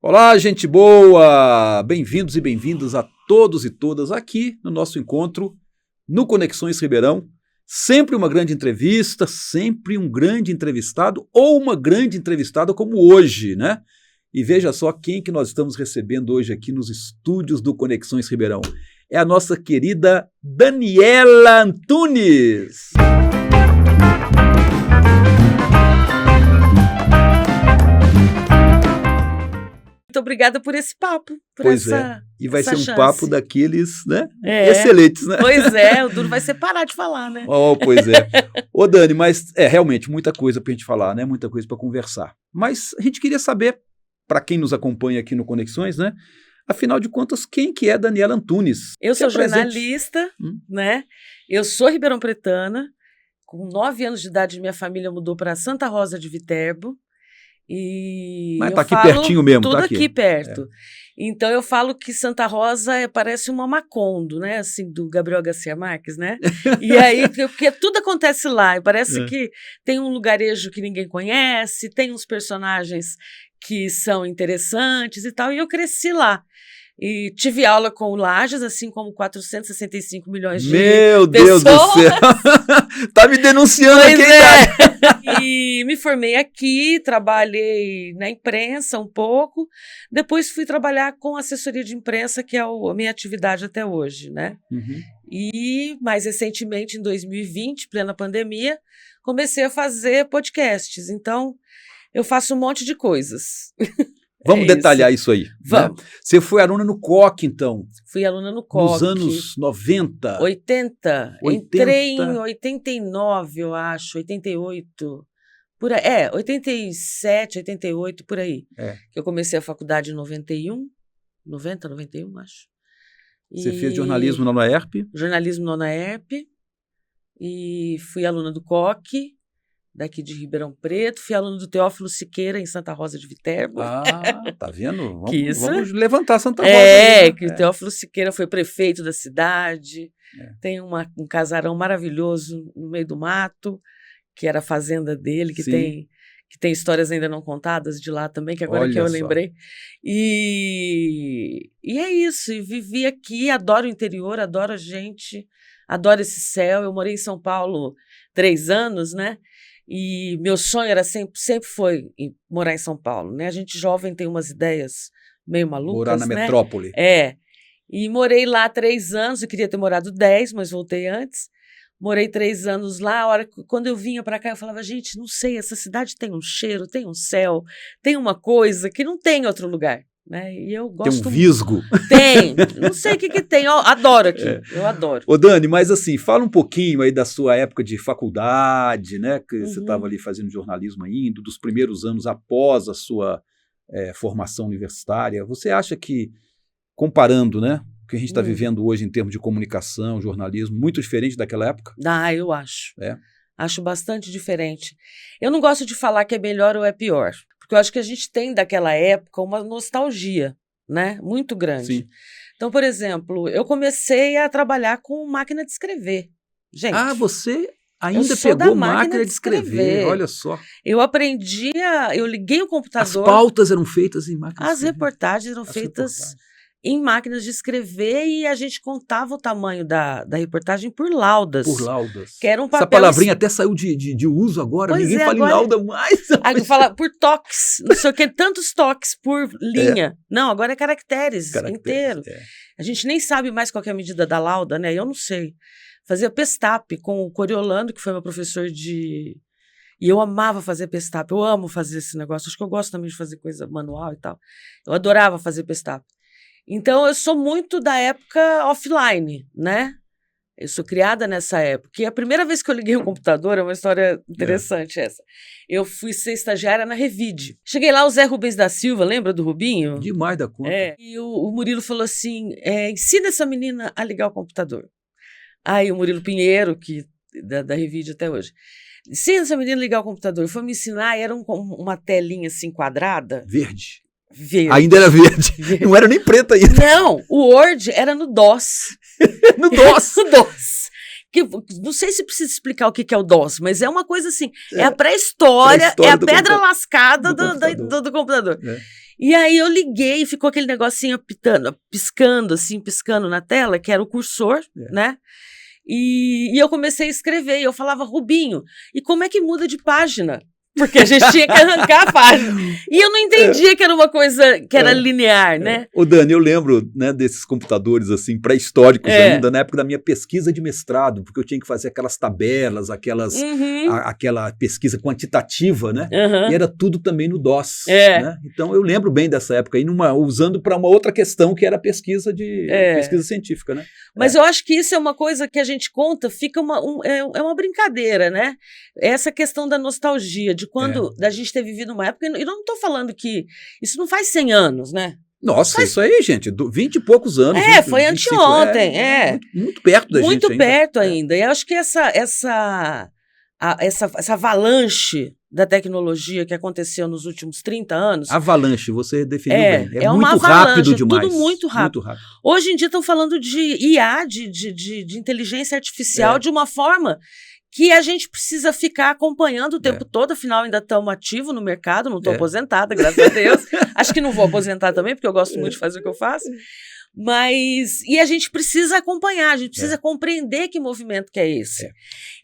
Olá, gente boa! Bem-vindos e bem-vindas a todos e todas aqui no nosso encontro no Conexões Ribeirão. Sempre uma grande entrevista, sempre um grande entrevistado ou uma grande entrevistada como hoje, né? E veja só quem que nós estamos recebendo hoje aqui nos estúdios do Conexões Ribeirão. É a nossa querida Daniela Antunes. Muito obrigada por esse papo, por pois essa é, e vai ser um chance. papo daqueles, né, excelentes, né? Pois é, o duro vai ser parar de falar, né? Oh, pois é. Ô Dani, mas é realmente muita coisa pra gente falar, né? Muita coisa para conversar. Mas a gente queria saber, para quem nos acompanha aqui no Conexões, né? Afinal de contas, quem que é Daniela Antunes? Eu sou jornalista, né? Eu sou ribeirão-pretana. Com 9 anos de idade, minha família mudou para Santa Rosa de Viterbo. E mas tá aqui pertinho mesmo, tudo tá aqui perto. Então eu falo que Santa Rosa parece uma Macondo, né? Assim, do Gabriel Garcia Marques, né? E aí, porque tudo acontece lá. E parece que tem um lugarejo que ninguém conhece, tem uns personagens que são interessantes e tal. E eu cresci lá. E tive aula com o Lages, assim como 465 milhões de Meu pessoas. Deus do céu! Tá me denunciando pois aqui. E me formei aqui, trabalhei na imprensa um pouco, depois fui trabalhar com assessoria de imprensa, que é a minha atividade até hoje, né? E mais recentemente, em 2020, plena pandemia, comecei a fazer podcasts. Então, eu faço um monte de coisas. Vamos detalhar isso aí. Vamos. Né? Você foi aluna no COC, então? Fui aluna no COC. Nos anos 90? 80. Entrei em 89, eu acho, 88. Por aí, 87, 88, por aí. Que eu comecei a faculdade em 91, acho. Você fez jornalismo na UNAERP? Jornalismo na UNAERP. E fui aluna do COC, daqui de Ribeirão Preto. Fui aluna do Teófilo Siqueira, em Santa Rosa de Viterbo. Ah, tá vendo? Vamos levantar Santa Rosa. Que o Teófilo Siqueira foi prefeito da cidade. Tem um casarão maravilhoso no meio do mato, que era a fazenda dele, que tem histórias ainda não contadas de lá também, que agora que eu lembrei. E é isso, e vivi aqui, adoro o interior, adoro a gente, adoro esse céu. Eu morei em São Paulo 3 anos, né? E meu sonho era sempre foi morar em São Paulo, né? A gente jovem tem umas ideias meio malucas, morar na né? metrópole. E morei lá 3 anos, eu queria ter morado 10, mas voltei antes. Morei 3 anos lá, quando eu vinha para cá, eu falava, gente, não sei, essa cidade tem um cheiro, tem um céu, tem uma coisa que não tem em outro lugar. Né? E eu gosto. Tem um visgo. Tem. Não sei o que tem. Eu adoro aqui. Eu adoro. Ô Dani, mas assim, fala um pouquinho aí da sua época de faculdade, né? Que você estava ali fazendo jornalismo ainda, dos primeiros anos após a sua formação universitária. Você acha que, comparando, né? O que a gente está vivendo hoje em termos de comunicação, jornalismo, muito diferente daquela época? Eu acho. Acho bastante diferente. Eu não gosto de falar que é melhor ou é pior. Porque eu acho que a gente tem daquela época uma nostalgia, né? Muito grande. Sim. Então, por exemplo, eu comecei a trabalhar com máquina de escrever. Gente. Ah, você ainda pegou máquina de escrever. Olha só. Eu eu liguei o computador. As pautas eram feitas em máquina de escrever. As reportagens eram feitas em máquinas de escrever e a gente contava o tamanho da reportagem por laudas. Por laudas. Que era um papel. Essa palavrinha até saiu de uso agora. Ninguém fala em lauda mais. Aí fala por toques, não sei o que, tantos toques por linha. Não, agora é caracteres inteiro. A gente nem sabe mais qual é a medida da lauda, né? Eu não sei. Fazia pestap com o Coriolano, que foi meu professor de... E eu amava fazer pestap, eu amo fazer esse negócio. Acho que eu gosto também de fazer coisa manual e tal. Eu adorava fazer pestap. Então, eu sou muito da época offline, né? Eu sou criada nessa época. E a primeira vez que eu liguei o computador, é uma história interessante essa. Eu fui ser estagiária na Revide. Cheguei lá, o Zé Rubens da Silva, lembra do Rubinho? Demais da conta. E o Murilo falou assim, ensina essa menina a ligar o computador. Aí o Murilo Pinheiro, que da Revide até hoje. Ensina essa menina a ligar o computador. Foi me ensinar, era uma telinha assim quadrada. Verde. Ainda era verde. Não era nem preta ainda. Não, o Word era no DOS. No DOS. No DOS. Que, não sei se precisa explicar o que é o DOS, mas é uma coisa assim, é a pré-história, é a pedra lascada do computador. E aí eu liguei e ficou aquele negocinho piscando na tela, que era o cursor, né? E eu comecei a escrever, e eu falava, Rubinho, e como é que muda de página? Porque a gente tinha que arrancar a página. E eu não entendia que era uma coisa que era linear, né? Ô Dani, eu lembro, né, desses computadores assim, pré-históricos ainda, na época da minha pesquisa de mestrado, porque eu tinha que fazer aquelas tabelas, aquela pesquisa quantitativa, né? E era tudo também no DOS. Né? Então eu lembro bem dessa época, aí usando para uma outra questão que era a pesquisa científica, né? Mas eu acho que isso é uma coisa que a gente conta, fica uma brincadeira, né? Essa questão da nostalgia, de quando a gente ter vivido uma época, e eu não estou falando que isso não faz 100 anos, né? Nossa, isso aí, gente, 20 e poucos anos. Foi 25, anteontem. Muito perto da gente ainda. Muito perto ainda. E eu acho que essa avalanche da tecnologia que aconteceu nos últimos 30 anos... Avalanche, você definiu bem. É muito rápido demais. Tudo muito rápido. Hoje em dia estão falando de IA, de inteligência artificial, de uma forma que a gente precisa ficar acompanhando o tempo todo, afinal ainda estamos ativos no mercado, não estou aposentada, graças a Deus. Acho que não vou aposentar também, porque eu gosto muito de fazer o que eu faço. E a gente precisa acompanhar, a gente precisa compreender que movimento que é esse.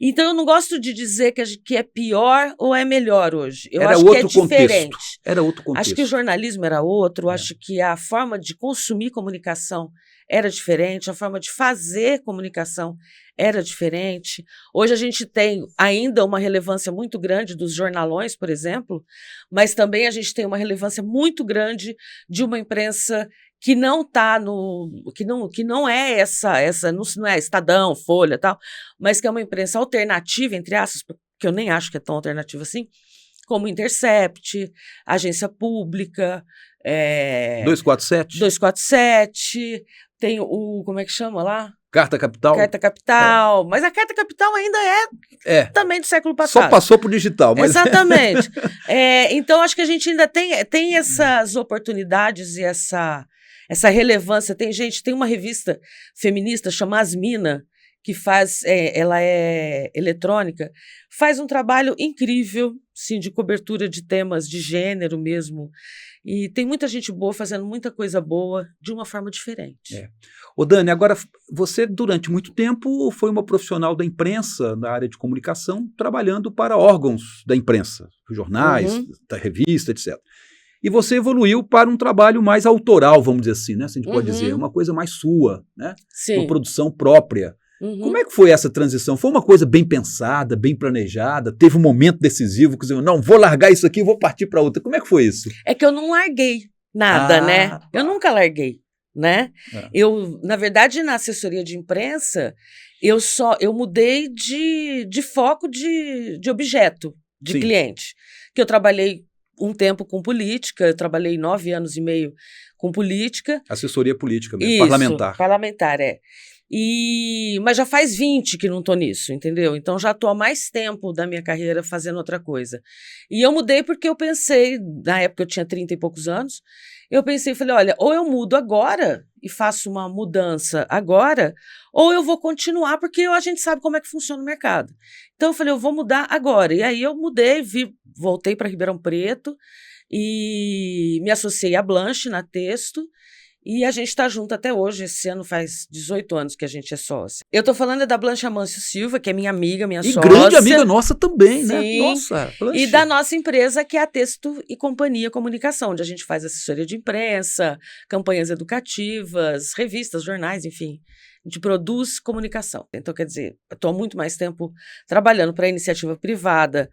Então eu não gosto de dizer que é pior ou é melhor hoje. Eu acho que é diferente. Era outro contexto. Acho que o jornalismo era outro, acho que a forma de consumir comunicação era diferente, a forma de fazer comunicação era diferente. Hoje a gente tem ainda uma relevância muito grande dos jornalões, por exemplo, mas também a gente tem uma relevância muito grande de uma imprensa que não está que não é não é Estadão, Folha e tal, mas que é uma imprensa alternativa, entre aspas, porque eu nem acho que é tão alternativa assim, como Intercept, Agência Pública, 247, tem como é que chama lá? Carta Capital. Mas a Carta Capital ainda é também do século passado. Só passou para o digital. Mas... Exatamente. Então, acho que a gente ainda tem essas oportunidades e essa relevância. Tem uma revista feminista chamada Asmina, que ela é eletrônica, faz um trabalho incrível, sim, de cobertura de temas de gênero mesmo. E tem muita gente boa fazendo muita coisa boa de uma forma diferente. Ô Dani, agora você durante muito tempo foi uma profissional da imprensa, na área de comunicação, trabalhando para órgãos da imprensa, jornais, da revista, etc. E você evoluiu para um trabalho mais autoral, vamos dizer assim, né? Se a gente pode dizer, uma coisa mais sua, né? Sim. Uma produção própria. Como é que foi essa transição? Foi uma coisa bem pensada, bem planejada? Teve um momento decisivo que você não, vou largar isso aqui e vou partir para outra. Como é que foi isso? É que eu não larguei nada, né? Eu nunca larguei, né? Na verdade, na assessoria de imprensa, eu mudei de foco de objeto, de cliente. Que eu trabalhei um tempo com política, eu trabalhei 9 anos e meio com política. Assessoria política mesmo, isso, parlamentar. Parlamentar, mas já faz 20 que não estou nisso, entendeu? Então já estou há mais tempo da minha carreira fazendo outra coisa. E eu mudei porque eu pensei, na época eu tinha 30 e poucos anos, falei, olha, ou eu mudo agora e faço uma mudança agora, ou eu vou continuar, porque a gente sabe como é que funciona o mercado. Então eu falei, eu vou mudar agora. E aí eu mudei, voltei para Ribeirão Preto e me associei à Blanche na Texto. E a gente está junto até hoje, esse ano faz 18 anos que a gente é sócia. Eu estou falando da Blanche Amâncio Silva, que é minha amiga, minha sócia. E grande amiga nossa também, né? Nossa, Blanche. E da nossa empresa, que é a Texto e Companhia Comunicação, onde a gente faz assessoria de imprensa, campanhas educativas, revistas, jornais, enfim. A gente produz comunicação. Então, quer dizer, eu estou há muito mais tempo trabalhando para a iniciativa privada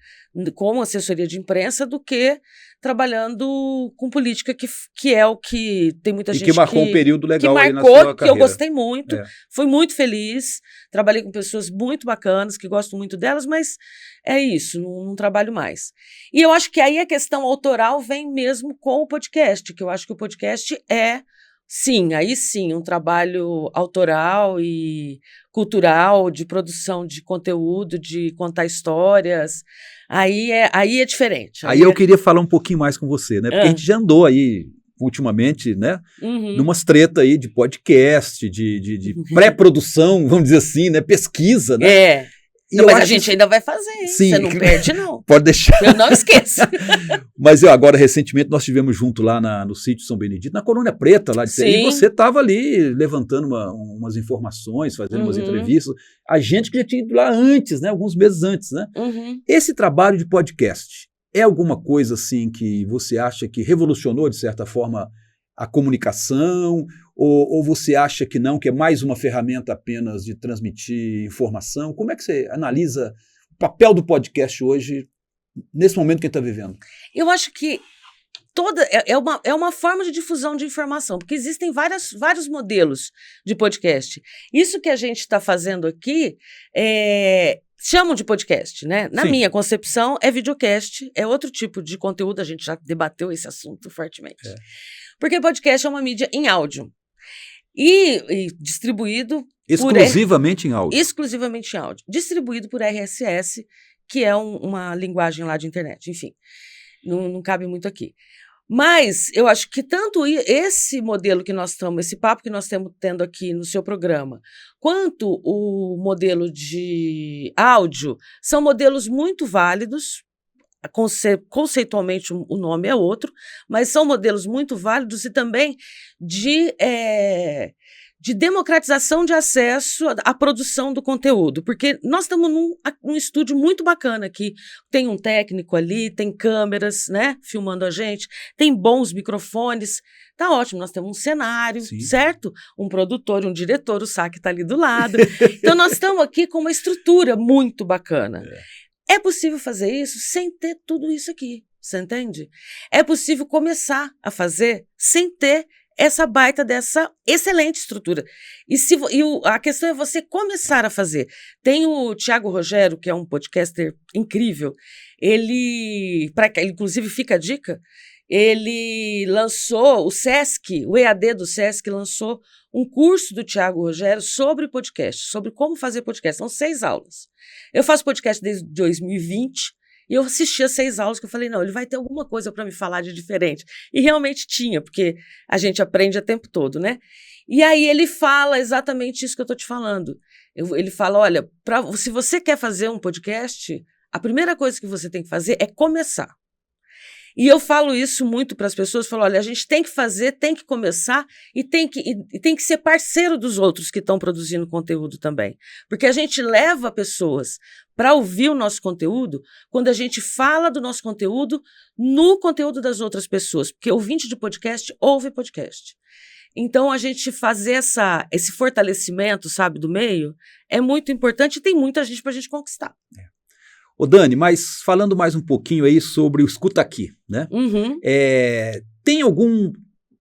como assessoria de imprensa do que trabalhando com política, que é o que tem muita gente que marcou um período legal aí na sua carreira. Que eu gostei muito, fui muito feliz, trabalhei com pessoas muito bacanas, que gosto muito delas, mas é isso, não trabalho mais. E eu acho que aí a questão autoral vem mesmo com o podcast, que eu acho que o podcast sim, aí sim, um trabalho autoral e cultural, de produção de conteúdo, de contar histórias, aí é diferente. Aí eu queria falar um pouquinho mais com você, né? Porque a gente já andou aí, ultimamente, né? Numas tretas aí de podcast, de pré-produção, vamos dizer assim, né? Pesquisa, né? Não, mas a gente ainda vai fazer, hein? Sim, você não perde, não. Pode deixar. Eu não esqueço. Mas agora, recentemente, nós estivemos junto lá no sítio São Benedito, na Colônia Preta, lá de Serra, e você estava ali levantando umas informações, fazendo umas entrevistas. A gente que já tinha ido lá antes, né? Alguns meses antes, né? Esse trabalho de podcast é alguma coisa assim que você acha que revolucionou, de certa forma, a comunicação? Ou você acha que não, que é mais uma ferramenta apenas de transmitir informação? Como é que você analisa o papel do podcast hoje, nesse momento que a gente está vivendo? Eu acho que é uma forma de difusão de informação, porque existem vários modelos de podcast. Isso que a gente está fazendo aqui chamam de podcast, né? Na minha concepção, é videocast, é outro tipo de conteúdo, a gente já debateu esse assunto fortemente. Porque podcast é uma mídia em áudio. E distribuído exclusivamente em áudio. Exclusivamente em áudio. Distribuído por RSS, que é uma linguagem lá de internet. Enfim, não cabe muito aqui. Mas eu acho que tanto esse modelo que nós estamos, esse papo que nós estamos tendo aqui no seu programa, quanto o modelo de áudio, são modelos muito válidos. Conceitualmente o nome é outro, mas são modelos muito válidos e também de democratização de acesso à produção do conteúdo, porque nós estamos num estúdio muito bacana aqui, tem um técnico ali, tem câmeras, né, filmando a gente, tem bons microfones, tá ótimo, nós temos um cenário, certo? Um produtor, um diretor, o Saque está ali do lado, então nós estamos aqui com uma estrutura muito bacana. É possível fazer isso sem ter tudo isso aqui, você entende? É possível começar a fazer sem ter essa baita dessa excelente estrutura. A questão é você começar a fazer. Tem o Thiago Rogério, que é um podcaster incrível, ele inclusive fica a dica, ele lançou, o EAD do Sesc lançou um curso do Thiago Rogério sobre podcast, sobre como fazer podcast. São 6 aulas. Eu faço podcast desde 2020 e eu assisti as 6 aulas que eu falei, não, ele vai ter alguma coisa para me falar de diferente. E realmente tinha, porque a gente aprende o tempo todo, né? E aí ele fala exatamente isso que eu estou te falando. Ele fala, olha, se você quer fazer um podcast, a primeira coisa que você tem que fazer é começar. E eu falo isso muito para as pessoas, falo, olha, a gente tem que fazer, tem que começar e tem que ser parceiro dos outros que estão produzindo conteúdo também. Porque a gente leva pessoas para ouvir o nosso conteúdo quando a gente fala do nosso conteúdo no conteúdo das outras pessoas. Porque ouvinte de podcast ouve podcast. Então, a gente fazer esse fortalecimento, sabe, do meio, é muito importante e tem muita gente para a gente conquistar. Ô Dani, mas falando mais um pouquinho aí sobre o Escuta Aqui, né? Tem algum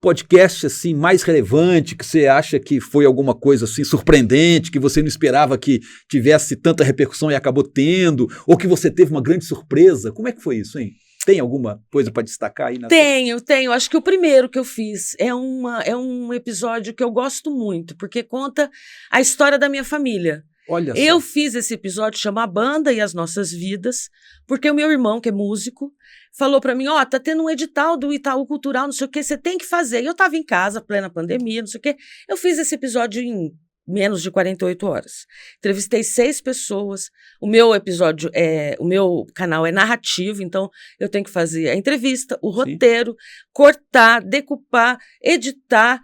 podcast assim mais relevante que você acha que foi alguma coisa assim surpreendente, que você não esperava que tivesse tanta repercussão e acabou tendo, ou que você teve uma grande surpresa? Como é que foi isso, hein? Tem alguma coisa para destacar aí? Tenho. Acho que o primeiro que eu fiz é um episódio que eu gosto muito, porque conta a história da minha família. Olha só. Eu fiz esse episódio, chama A Banda e as Nossas Vidas, porque o meu irmão, que é músico, falou para mim, tá tendo um edital do Itaú Cultural, não sei o que, você tem que fazer. E eu estava em casa, plena pandemia, não sei o que. Eu fiz esse episódio em menos de 48 horas. Entrevistei 6 pessoas. O meu canal é narrativo, então eu tenho que fazer a entrevista, o roteiro, cortar, decupar, editar,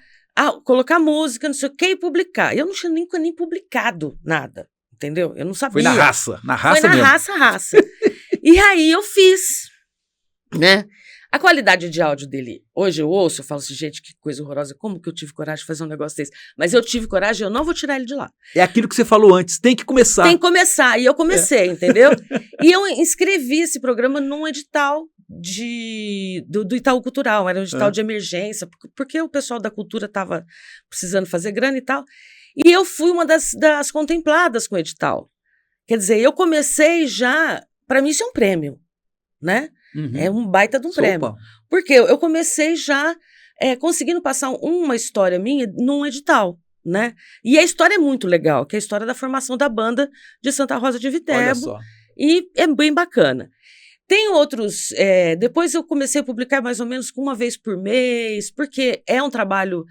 colocar música, não sei o que, e publicar. Eu não tinha nunca nem publicado nada, entendeu? Eu não sabia. Foi na raça Foi mesmo. raça. E aí eu fiz, né? A qualidade de áudio dele, hoje eu ouço, eu falo assim, gente, que coisa horrorosa, como que eu tive coragem de fazer um negócio desse? Mas eu tive coragem, eu não vou tirar ele de lá. É aquilo que você falou antes, tem que começar. Tem que começar, e eu comecei, entendeu? E eu inscrevi esse programa num edital do Itaú Cultural, era um edital de emergência, porque o pessoal da cultura estava precisando fazer grana e tal, e eu fui uma das contempladas com o edital. Quer dizer, eu comecei já, para mim isso é um prêmio, né? É um baita de um prêmio. Porque eu comecei já conseguindo passar uma história minha num edital, né? E a história é muito legal, que é a história da formação da banda de Santa Rosa de Viterbo. Olha só. E é bem bacana. Tem outros... depois eu comecei a publicar mais ou menos uma vez por mês, porque é um trabalho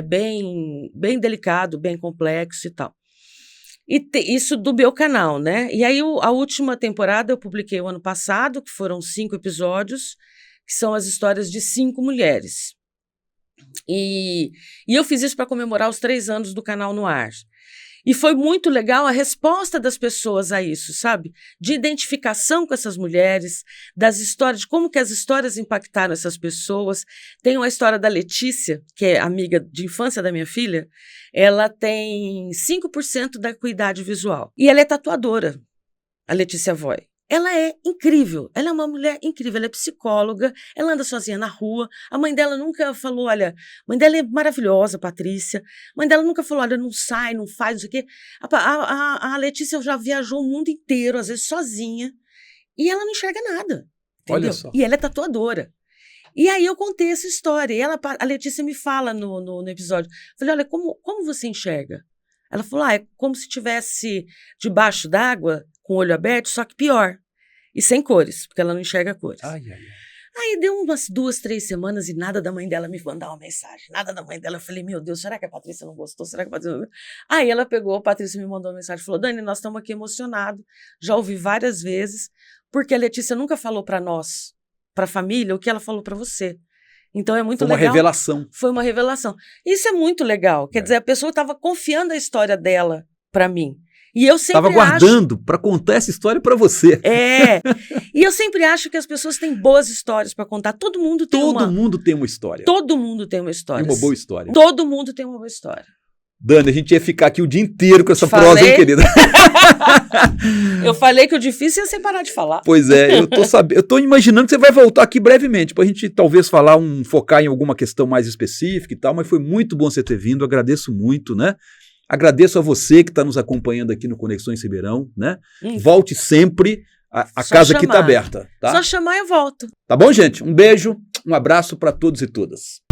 bem delicado, bem complexo e tal. Isso do meu canal, né? E aí, a última temporada eu publiquei o ano passado, que foram 5 episódios, que são as histórias de 5 mulheres. E eu fiz isso para comemorar os 3 anos do canal no ar. E foi muito legal a resposta das pessoas a isso, sabe? De identificação com essas mulheres, das histórias, de como que as histórias impactaram essas pessoas. Tem uma história da Letícia, que é amiga de infância da minha filha, ela tem 5% da acuidade visual. E ela é tatuadora, a Letícia Voy. Ela é incrível, ela é uma mulher incrível, ela é psicóloga, ela anda sozinha na rua, a mãe dela nunca falou, olha, a mãe dela é maravilhosa, Patrícia, a mãe dela nunca falou, olha, não sai, não faz, não sei o quê. A Letícia já viajou o mundo inteiro, às vezes sozinha, e ela não enxerga nada, entendeu? Olha só. E ela é tatuadora. E aí eu contei essa história, e a Letícia me fala no episódio, falei, olha, como você enxerga? Ela falou, é como se estivesse debaixo d'água, com o olho aberto, só que pior. E sem cores, porque ela não enxerga cores. Ai. Aí deu umas 2, 3 semanas e nada da mãe dela me mandar uma mensagem. Nada da mãe dela. Eu falei, meu Deus, será que a Patrícia não gostou? Será que a Patrícia não... Aí ela pegou, a Patrícia me mandou uma mensagem e falou, Dani, nós estamos aqui emocionados. Já ouvi várias vezes, porque a Letícia nunca falou para nós, para a família, o que ela falou para você. Então é muito legal. Foi uma revelação. Foi uma revelação. Isso é muito legal. Quer dizer, a pessoa estava confiando a história dela para mim. E eu sempre estava guardando para contar essa história para você. E eu sempre acho que as pessoas têm boas histórias para contar. Todo mundo tem uma história. Todo mundo tem uma história. E uma boa história. Todo mundo tem uma boa história. Dani, a gente ia ficar aqui o dia inteiro com essa prosa, hein, querida? Eu falei que o difícil ia ser parar de falar. Pois é, eu tô imaginando que você vai voltar aqui brevemente, para a gente talvez focar em alguma questão mais específica e tal, mas foi muito bom você ter vindo, agradeço muito, né? Agradeço a você que está nos acompanhando aqui no Conexões Ribeirão, né? Volte sempre, a casa aqui está aberta. Tá? Só chamar eu volto. Tá bom, gente? Um beijo, um abraço para todos e todas.